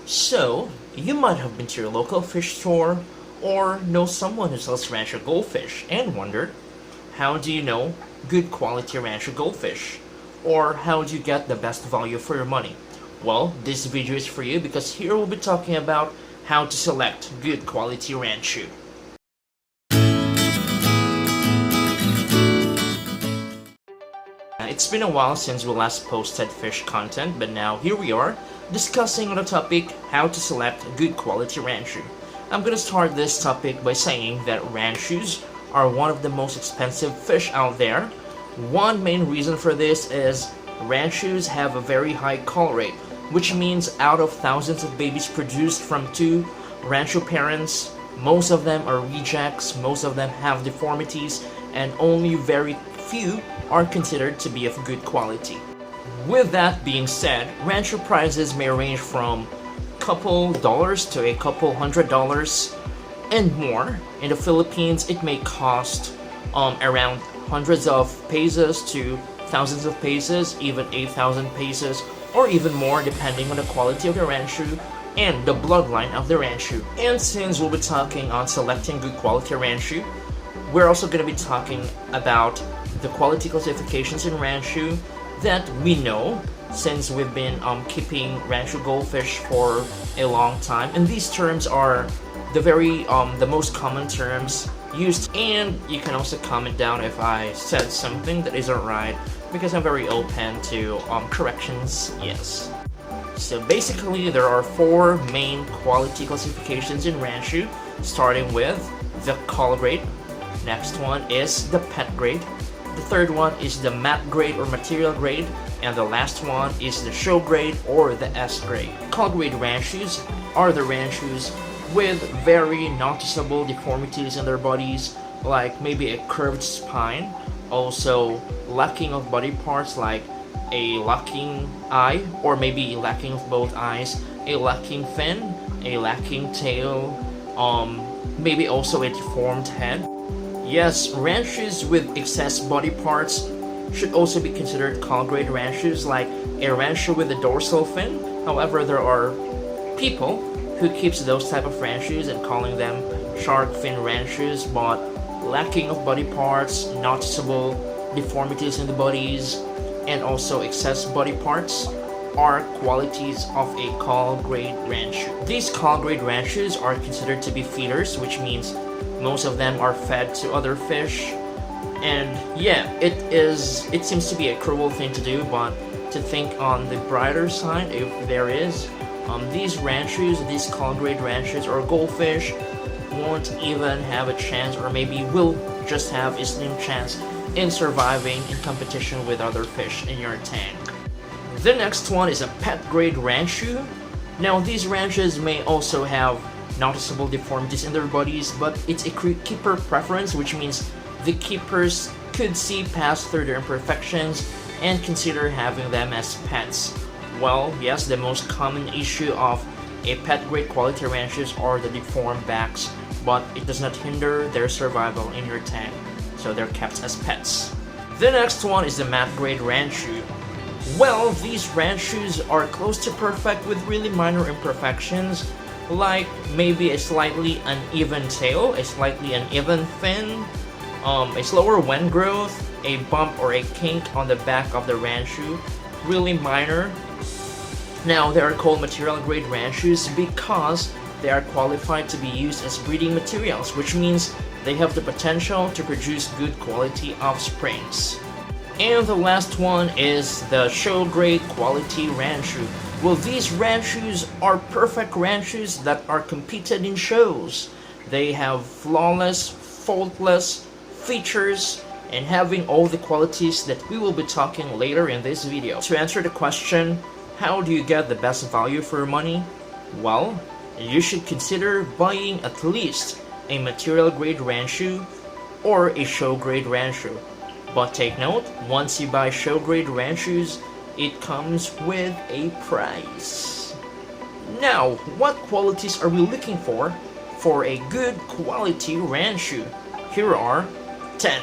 So, you might have been to your local fish store or know someone who sells Ranchu goldfish and wondered, how do you know good quality Ranchu goldfish? Or how do you get the best value for your money? Well, this video is for you because here we'll be talking about how to select good quality Ranchu. It's been a while since we last posted fish content, but now here we are discussing on the topic how to select good quality Ranchu. I'm gonna start this topic by saying that Ranchus are one of the most expensive fish out there. One main reason for this is Ranchus have a very high cull rate, which means out of thousands of babies produced from 2 Ranchu parents, most of them are rejects, most of them have deformities, and only very few are considered to be of good quality. With that being said, Ranchu prices may range from couple dollars to a couple $100 and more. In the Philippines, it may cost around hundreds of pesos to thousands of pesos, even 8,000 pesos, or even more depending on the quality of the Ranchu and the bloodline of the Ranchu. And since we'll be talking on selecting good quality Ranchu, we're also going to be talking about the quality classifications in Ranchu that we know since we've been keeping Ranchu goldfish for a long time. And these terms are the most common terms used, and you can also comment down if I said something that isn't right because I'm very open to corrections. Yes. So basically there are 4 main quality classifications in Ranchu, starting with the cull grade. Next one is the pet grade. The third one is the mat grade or material grade, and the last one is the show grade or the S grade. Cull grade Ranchus are the Ranchus with very noticeable deformities in their bodies, like maybe a curved spine, also lacking of body parts like a lacking eye, or maybe lacking of both eyes, a lacking fin, a lacking tail, maybe also a deformed head. Yes, Ranchus with excess body parts should also be considered cull grade Ranchus, like a Ranchu with a dorsal fin. However, there are people who keeps those type of Ranchus and calling them shark fin Ranchus, but lacking of body parts, noticeable deformities in the bodies, and also excess body parts are qualities of a cull grade Ranchu. These cull grade Ranchus are considered to be feeders, which means most of them are fed to other fish. And yeah, it seems to be a cruel thing to do, but to think on the brighter side, if there is, these Ranchus, these cull grade Ranchus or goldfish won't even have a chance, or maybe will just have a slim chance in surviving in competition with other fish in your tank. The next one is a pet grade Ranchu. Now these Ranchus may also have noticeable deformities in their bodies, but it's a keeper preference, which means the keepers could see past through their imperfections and consider having them as pets. Well, yes, the most common issue of a pet grade quality Ranchus are the deformed backs, but it does not hinder their survival in your tank, so they're kept as pets. The next one is the mat grade Ranchu. Well, these Ranchus are close to perfect with really minor imperfections, like maybe a slightly uneven tail, a slightly uneven fin, a slower wind growth, a bump or a kink on the back of the Ranchu, really minor. Now they are called material grade Ranchus because they are qualified to be used as breeding materials, which means they have the potential to produce good quality offsprings. And the last one is the show grade quality Ranchu. Well, these Ranchus are perfect Ranchus that are competed in shows. They have flawless, faultless features and having all the qualities that we will be talking later in this video. To answer the question, how do you get the best value for your money? Well, you should consider buying at least a material grade Ranchu or a show grade Ranchu. But take note, once you buy show grade Ranchus, it comes with a price. Now, what qualities are we looking for a good quality Ranchu? Here are 10.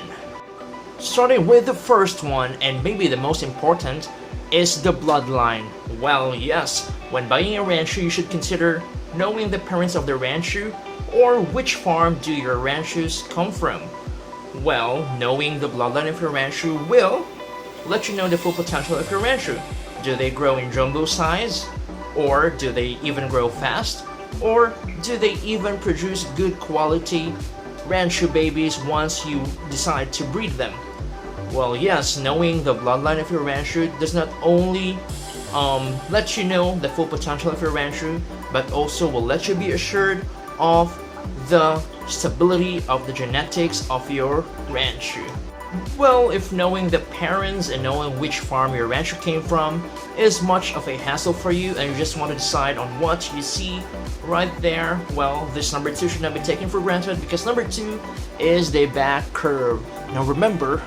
Starting with the first one, and maybe the most important, is the bloodline. Well, yes, when buying a rancho, you should consider knowing the parents of the rancho or which farm do your ranchos come from. Well, knowing the bloodline of your rancho will let you know the full potential of your rancho. Do they grow in jumbo size? Or do they even grow fast? Or do they even produce good quality rancho babies once you decide to breed them? Well, yes, knowing the bloodline of your rancho does not only let you know the full potential of your rancho, but also will let you be assured of the stability of the genetics of your rancho. Well, if knowing the parents and knowing which farm your rancho came from is much of a hassle for you and you just want to decide on what you see right there, well, this number 2 should not be taken for granted because number 2 is the back curve. Now remember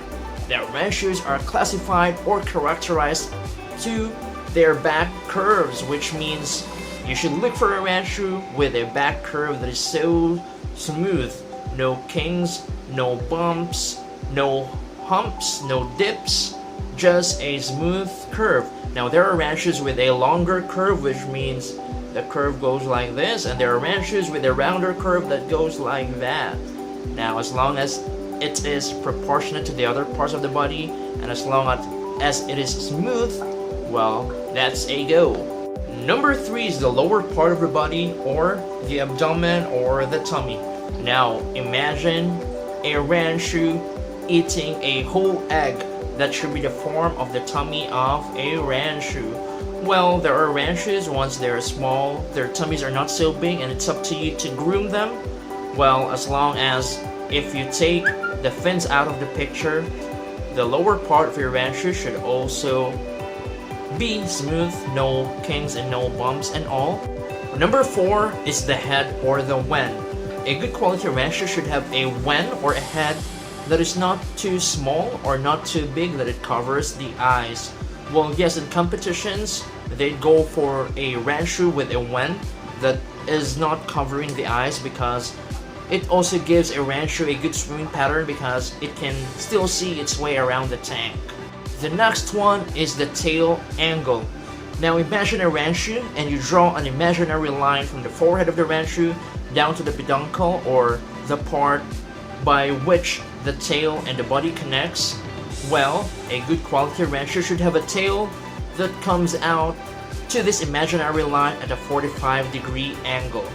that ranchos are classified or characterized to their back curves, which means you should look for a rancho with a back curve that is so smooth. No kings, no bumps, no humps, no dips, just a smooth curve. Now there are ranchos with a longer curve, which means the curve goes like this, and there are ranchos with a rounder curve that goes like that. Now as long as it is proportionate to the other parts of the body, and as long as it is smooth, well, that's a go. Number 3 is the lower part of the body, or the abdomen, or the tummy. Now imagine a rancho eating a whole egg. That should be the form of the tummy of a rancho. Well, there are ranchos, once they're small, their tummies are not so big, and it's up to you to groom them. Well, as long as if you take the fins out of the picture, the lower part of your rancho should also be smooth, no kings and no bumps and all. Number 4 is the head or the wen. A good quality rancho should have a wen or a head that is not too small or not too big that it covers the eyes. Well, yes, in competitions, they'd go for a rancho with a wen that is not covering the eyes because it also gives a rancho a good swimming pattern because it can still see its way around the tank. The next one is the tail angle. Now imagine a rancho and you draw an imaginary line from the forehead of the rancho down to the peduncle, or the part by which the tail and the body connects. Well, a good quality rancho should have a tail that comes out to this imaginary line at a 45-degree angle.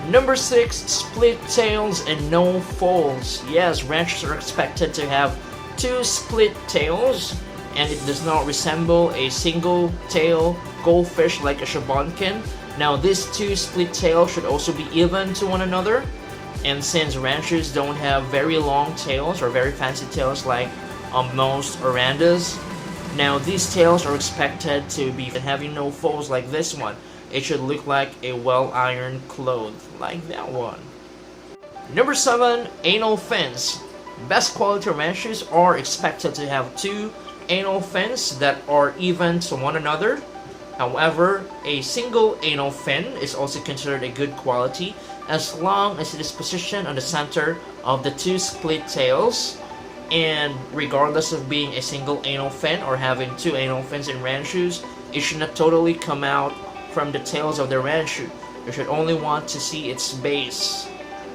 Number 6, split tails and no folds. Yes, ranchos are expected to have 2 split tails, and it does not resemble a single tail goldfish like a shabonkin. Now these 2 split tails should also be even to one another, and since ranchos don't have very long tails or very fancy tails like most orandas, now these tails are expected to be having no folds like this one. It should look like a well-ironed cloth, like that one. Number 7, anal fins. Best quality ranchos are expected to have 2 anal fins that are even to one another. However, a single anal fin is also considered a good quality as long as it is positioned on the center of the 2 split tails. And regardless of being a single anal fin or having 2 anal fins in ranchos, it should not totally come out from the tails of the rancho. You should only want to see its base.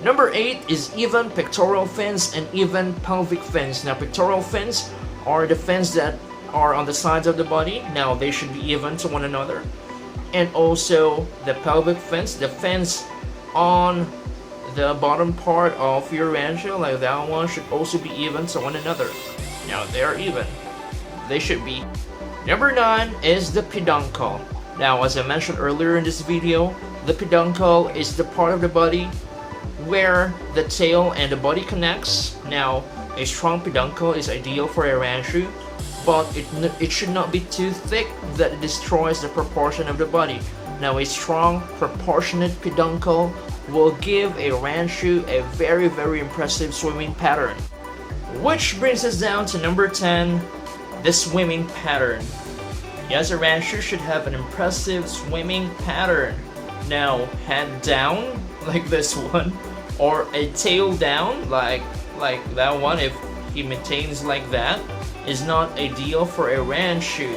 Number 8 is even pectoral fins and even pelvic fins. Now pectoral fins are the fins that are on the sides of the body. Now they should be even to one another. And also the pelvic fins, the fins on the bottom part of your rancho, like that one, should also be even to one another. Now they are even. They should be. Number 9 is the peduncle. Now, as I mentioned earlier in this video, the peduncle is the part of the body where the tail and the body connects. Now, a strong peduncle is ideal for a rancho, but it should not be too thick that it destroys the proportion of the body. Now, a strong, proportionate peduncle will give a rancho a very, very impressive swimming pattern. Which brings us down to number 10, the swimming pattern. Yes, a rancho should have an impressive swimming pattern. Now, head down, like this one, or a tail down, like that one, if he maintains like that, is not ideal for a rancho.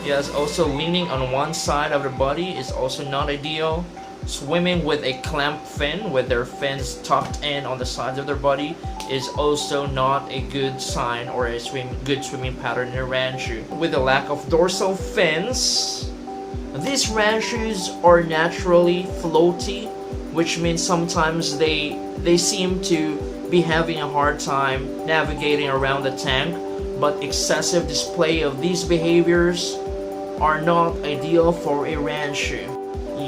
Yes, also leaning on one side of the body is also not ideal. Swimming with a clamp fin, with their fins tucked in on the sides of their body, is also not a good sign or a good swimming pattern in a Ranchu. With the lack of dorsal fins, these Ranchus are naturally floaty, which means sometimes they seem to be having a hard time navigating around the tank, but excessive display of these behaviors are not ideal for a Ranchu.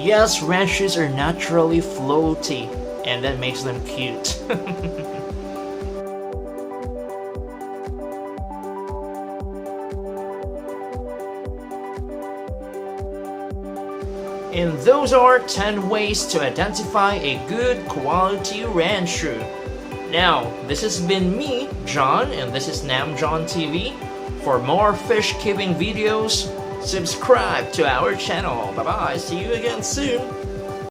Yes, Ranchus are naturally floaty, and that makes them cute. And those are 10 ways to identify a good quality Ranchu. Now, this has been me, John, and this is Nam John TV. For more fish keeping videos, subscribe to our channel. Bye bye, see you again soon.